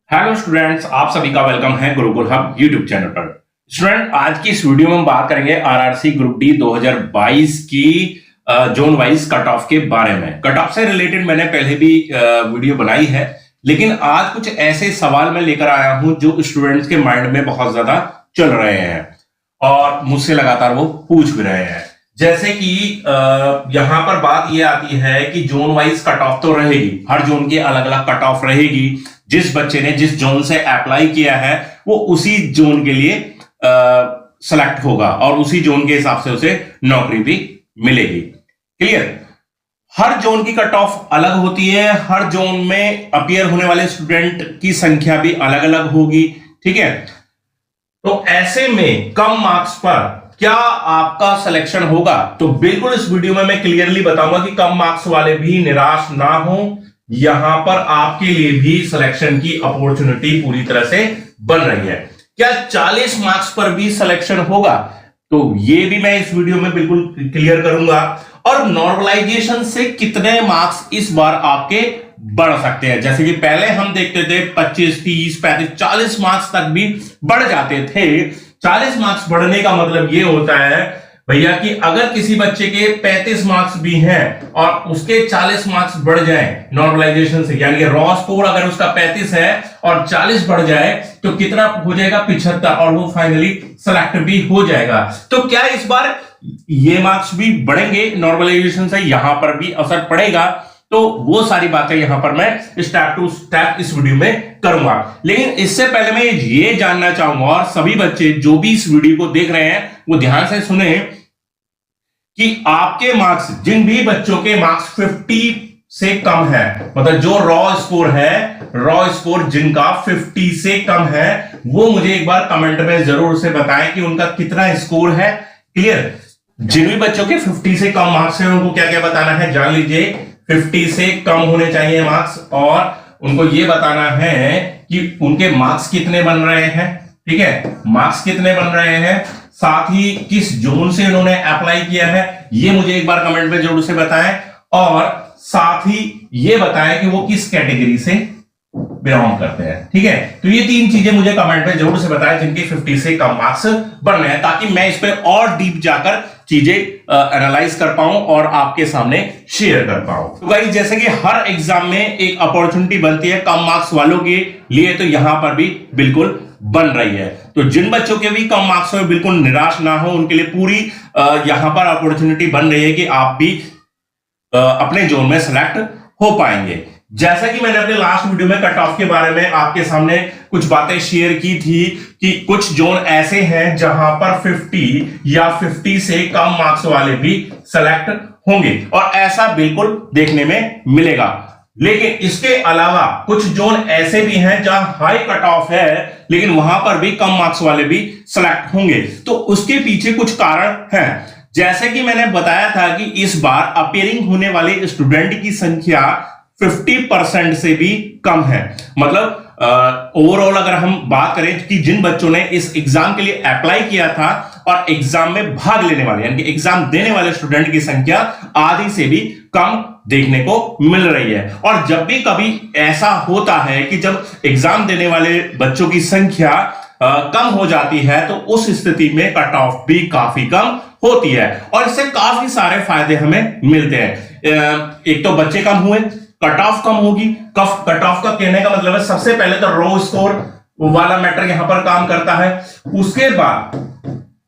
Hello students, आप सभी का वेलकम है गुरुकुल हब यूट्यूब चैनल पर। स्टूडेंट, आज की इस वीडियो में हम बात करेंगे आरआरसी ग्रुप डी 2022 की जोन वाइज कट ऑफ के बारे में। कट ऑफ से रिलेटेड मैंने पहले भी वीडियो बनाई है, लेकिन आज कुछ ऐसे सवाल मैं लेकर आया हूं जो स्टूडेंट्स के माइंड में बहुत ज्यादा चल रहे हैं और मुझसे लगातार वो पूछ भी रहे हैं। जैसे कि यहां पर बात ये आती है कि जोन वाइज कट ऑफ तो रहेगी, हर जोन की अलग अलग कट ऑफ रहेगी। जिस बच्चे ने जिस जोन से अप्लाई किया है वो उसी जोन के लिए सेलेक्ट होगा और उसी जोन के हिसाब से उसे नौकरी भी मिलेगी। क्लियर? हर जोन की कट ऑफ अलग होती है, हर जोन में अपीयर होने वाले स्टूडेंट की संख्या भी अलग अलग होगी। ठीक है, तो ऐसे में कम मार्क्स पर क्या आपका सिलेक्शन होगा? तो बिल्कुल इस वीडियो में मैं क्लियरली बताऊंगा कि कम मार्क्स वाले भी निराश ना हो, यहां पर आपके लिए भी सिलेक्शन की अपॉर्चुनिटी पूरी तरह से बन रही है। क्या 40 मार्क्स पर भी सिलेक्शन होगा? तो ये भी मैं इस वीडियो में बिल्कुल क्लियर करूंगा। और नॉर्मलाइजेशन से कितने मार्क्स इस बार आपके बढ़ सकते हैं? जैसे कि पहले हम देखते थे 25, 30, 35, 40 मार्क्स तक भी बढ़ जाते थे। 40 मार्क्स बढ़ने का मतलब ये होता है भैया कि अगर किसी बच्चे के 35 मार्क्स भी हैं और उसके 40 मार्क्स बढ़ जाएं नॉर्मलाइजेशन से, यानी कि रॉ स्कोर अगर उसका 35 है और 40 बढ़ जाए तो कितना हो जाएगा? 75, और वो फाइनली सेलेक्ट भी हो जाएगा। तो क्या इस बार ये मार्क्स भी बढ़ेंगे नॉर्मलाइजेशन से? यहां पर भी असर पड़ेगा। तो वो सारी बातें यहां पर मैं स्टेप टू स्टेप इस वीडियो में करूंगा। लेकिन इससे पहले मैं ये जानना चाहूंगा, और सभी बच्चे जो भी इस वीडियो को देख रहे हैं वो ध्यान से सुने कि आपके मार्क्स, जिन भी बच्चों के मार्क्स 50 से कम है, मतलब जो रॉ स्कोर है, रॉ स्कोर जिनका 50 से कम है, वो मुझे एक बार कमेंट में जरूर से बताएं कि उनका कितना स्कोर है। क्लियर? जिन भी बच्चों के 50 से कम मार्क्स हैं उनको क्या क्या बताना है जान लीजिए। 50 से कम होने चाहिए मार्क्स, और उनको यह बताना है कि उनके मार्क्स कितने बन रहे हैं। ठीक है, मार्क्स कितने बन रहे हैं, साथ ही किस जोन से उन्होंने अप्लाई किया है, ये मुझे एक बार कमेंट में जरूर से बताएं। और साथ ही ये बताएं कि वो किस कैटेगरी से बिलोंग करते हैं। ठीक है, तो ये तीन चीजें मुझे कमेंट में जरूर से बताएं जिनके 50 से कम मार्क्स बन रहे हैं, ताकि मैं इस पे और डीप जाकर चीजें एनालाइज कर पाऊं और आपके सामने शेयर कर पाऊं। तो गाइस, जैसे कि हर एग्जाम में एक अपॉर्चुनिटी बनती है कम मार्क्स वालों के लिए, तो यहां पर भी बिल्कुल बन रही है। तो जिन बच्चों के भी कम मार्क्स में बिल्कुल निराश ना हो, उनके लिए पूरी यहां पर अपॉर्चुनिटी बन रही है कि आप भी अपने जोन में सेलेक्ट हो पाएंगे। जैसा कि मैंने अपने लास्ट वीडियो में कट ऑफ के बारे में आपके सामने कुछ बातें शेयर की थी कि कुछ जोन ऐसे हैं जहां पर 50 या 50 से कम मार्क्स वाले भी सेलेक्ट होंगे, और ऐसा बिल्कुल देखने में मिलेगा। लेकिन इसके अलावा कुछ जोन ऐसे भी हैं जहां हाई कट ऑफ है, लेकिन वहां पर भी कम मार्क्स वाले भी सेलेक्ट होंगे। तो उसके पीछे कुछ कारण हैं। जैसे कि मैंने बताया था कि इस बार अपीयरिंग होने वाले स्टूडेंट की संख्या 50% से भी कम है। मतलब ओवरऑल अगर हम बात करें कि जिन बच्चों ने इस एग्जाम के लिए अप्लाई किया था और एग्जाम में भाग लेने वाले, यानी कि एग्जाम देने वाले स्टूडेंट की संख्या आधी से भी कम देखने को मिल रही है। और जब भी कभी ऐसा होता है कि जब एग्जाम देने वाले बच्चों की संख्या कम हो जाती है, तो उस स्थिति में कट ऑफ भी काफी कम होती है, और इससे काफी सारे फायदे हमें मिलते हैं। एक तो बच्चे कम हुए, कट ऑफ कम होगी। कट ऑफ का कहने का मतलब है सबसे पहले तो रॉ स्कोर वाला मैटर यहां पर काम करता है। उसके बाद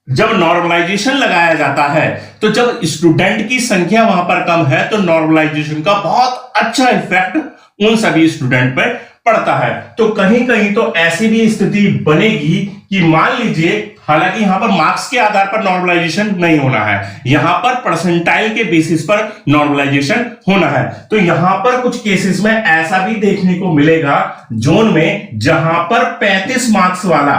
जब नॉर्मलाइजेशन लगाया जाता है, तो जब स्टूडेंट की संख्या वहां पर कम है, तो नॉर्मलाइजेशन का बहुत अच्छा इफेक्ट उन सभी स्टूडेंट पर पड़ता है। तो कहीं कहीं तो ऐसी भी स्थिति बनेगी कि मान लीजिए, हालांकि यहां पर मार्क्स के आधार पर नॉर्मलाइजेशन नहीं होना है, यहां पर परसेंटाइल के बेसिस पर नॉर्मलाइजेशन होना है। तो यहां पर कुछ केसेस में ऐसा भी देखने को मिलेगा जोन में, जहां पर 35 मार्क्स वाला,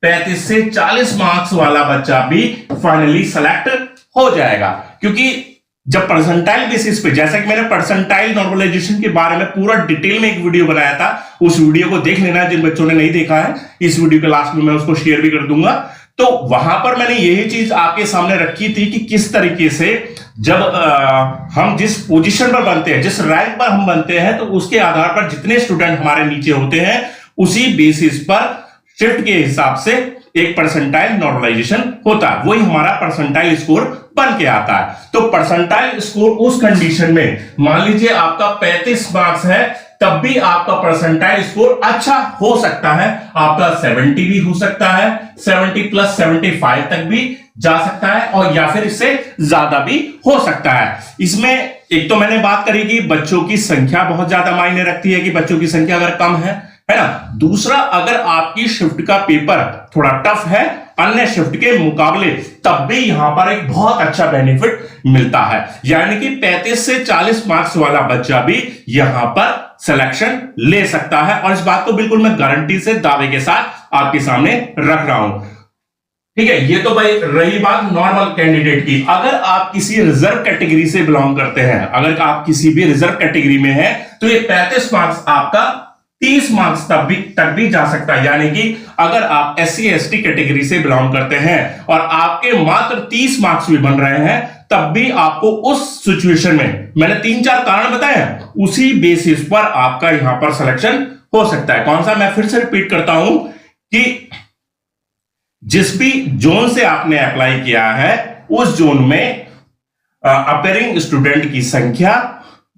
35 से 40 मार्क्स वाला बच्चा भी फाइनली सेलेक्ट हो जाएगा। क्योंकि जब परसेंटाइल बेसिस पे, जैसा कि मैंने परसेंटाइल नॉर्मलाइजेशन के बारे में पूरा डिटेल में एक वीडियो बनाया था, उस वीडियो को देख लेना जिन बच्चों ने नहीं देखा है। इस वीडियो के लास्ट में मैं उसको शेयर भी कर दूंगा। तो वहां पर मैंने यही चीज आपके सामने रखी थी कि किस तरीके से जब हम जिस पोजीशन पर बनते हैं, जिस रैंक पर हम बनते हैं, तो उसके आधार पर जितने स्टूडेंट हमारे नीचे होते हैं उसी बेसिस पर शिफ्ट के हिसाब से एक परसेंटाइल नॉर्मलाइजेशन होता है, वही हमारा परसेंटाइल स्कोर बन के आता है। तो परसेंटाइल स्कोर उस कंडीशन में, मान लीजिए आपका 35 मार्क्स है, तब भी आपका परसेंटाइल स्कोर अच्छा हो सकता है, आपका 70 भी हो सकता है, 70 प्लस 75 तक भी जा सकता है, और या फिर इससे ज्यादा भी हो सकता है। इसमें एक तो मैंने बात करी कि बच्चों की संख्या बहुत ज्यादा मायने रखती है, कि बच्चों की संख्या अगर कम है ना। दूसरा, अगर आपकी शिफ्ट का पेपर थोड़ा टफ है अन्य शिफ्ट के मुकाबले, तब भी यहां पर एक बहुत अच्छा बेनिफिट मिलता है, यानी कि 35 से 40 मार्क्स वाला बच्चा भी यहां पर सिलेक्शन ले सकता है। और इस बात को बिल्कुल मैं गारंटी से, दावे के साथ आपके सामने रख रहा हूं। ठीक है, ये तो भाई रही बात नॉर्मल कैंडिडेट की। अगर आप किसी रिजर्व कैटेगरी से बिलोंग करते हैं, अगर आप किसी भी रिजर्व कैटेगरी में हैं, तो ये 35 मार्क्स आपका 30 मार्क्स तक भी जा सकता है। यानी कि अगर आप SC ST कैटेगरी से बिलोंग करते हैं और आपके मात्र 30 मार्क्स भी बन रहे हैं, तब भी आपको उस सिचुएशन में, मैंने 3-4 कारण बताए हैं, उसी बेसिस पर आपका यहां पर सिलेक्शन हो सकता है। कौन सा, मैं फिर से रिपीट करता हूं कि जिस भी जोन से आपने अप्लाई किया है, उस जोन में अपेयरिंग स्टूडेंट की संख्या,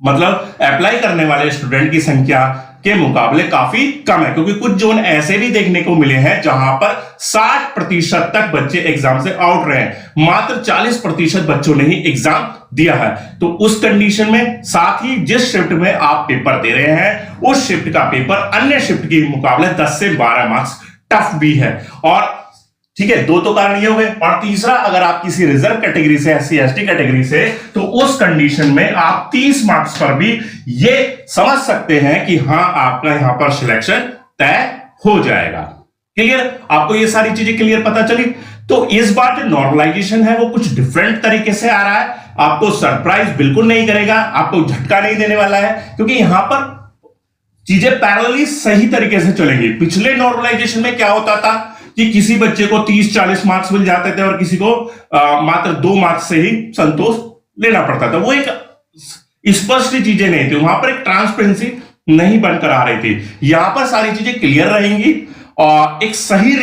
मतलब अप्लाई करने वाले स्टूडेंट की संख्या के मुकाबले काफी कम है, क्योंकि कुछ जोन ऐसे भी देखने को मिले हैं जहां पर 60% तक बच्चे एग्जाम से आउट रहे हैं, मात्र 40% बच्चों ने ही एग्जाम दिया है। तो उस कंडीशन में, साथ ही जिस शिफ्ट में आप पेपर दे रहे हैं, उस शिफ्ट का पेपर अन्य शिफ्ट के मुकाबले 10 से 12 मार्क्स टफ भी है। और ठीक है, दो तो कारण ये हो गए। और तीसरा, अगर आप किसी रिजर्व कैटेगरी से, SC ST कैटेगरी से, तो उस कंडीशन में आप 30 मार्क्स पर भी ये समझ सकते हैं कि हां, आपका यहां पर सिलेक्शन तय हो जाएगा। क्लियर, आपको ये सारी चीजें क्लियर पता चली। तो इस बार जो नॉर्मलाइजेशन है वो कुछ डिफरेंट तरीके से आ रहा है, आपको सरप्राइज बिल्कुल नहीं करेगा, आपको झटका नहीं देने वाला है, क्योंकि यहां पर चीजें पैरेलली सही तरीके से चलेंगी। पिछले नॉर्मलाइजेशन में क्या होता था कि किसी बच्चे को 30-40 मार्क्स मिल जाते थे और किसी को मात्र 2 मार्क्स से ही संतोष लेना पड़ता था। वो एक स्पष्ट चीजें नहीं थी, वहां पर एक ट्रांसपेरेंसी नहीं बनकर आ रही थी। यहां पर सारी चीजें क्लियर रहेंगी और एक सही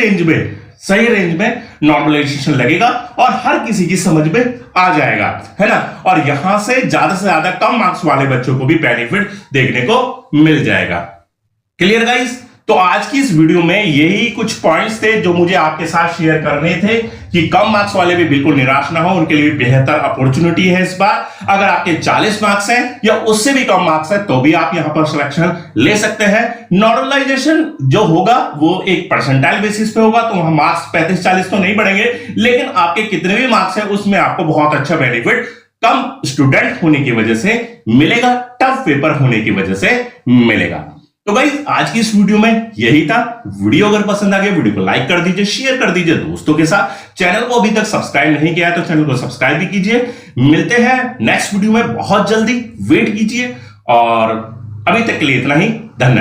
रेंज में नॉर्मलाइजेशन लगेगा और हर किसी की समझ में आ जाएगा, है ना। और यहां से ज्यादा कम मार्क्स वाले बच्चों को भी बेनिफिट देखने को मिल जाएगा। क्लियर गाइस, तो आज की इस वीडियो में यही कुछ पॉइंट्स थे जो मुझे आपके साथ शेयर करने थे, कि कम मार्क्स वाले भी बिल्कुल निराश ना हो, उनके लिए बेहतर अपॉर्चुनिटी है इस बार। अगर आपके 40 मार्क्स हैं या उससे भी कम मार्क्स है, तो भी आप यहां पर सिलेक्शन ले सकते हैं। नॉर्मलाइजेशन जो होगा वो एक परसेंटाइल बेसिस पे होगा, तो वहां मार्क्स 35-40 तो नहीं बढ़ेंगे, लेकिन आपके कितने भी मार्क्स हैं उसमें आपको बहुत अच्छा बेनिफिट कम स्टूडेंट होने की वजह से मिलेगा, टफ पेपर होने की वजह से मिलेगा। तो गाइस, आज की इस वीडियो में यही था। वीडियो अगर पसंद आ गया, वीडियो को लाइक कर दीजिए, शेयर कर दीजिए दोस्तों के साथ। चैनल को अभी तक सब्सक्राइब नहीं किया है तो चैनल को सब्सक्राइब भी कीजिए। मिलते हैं नेक्स्ट वीडियो में बहुत जल्दी, वेट कीजिए। और अभी तक के लिए इतना ही, धन्यवाद।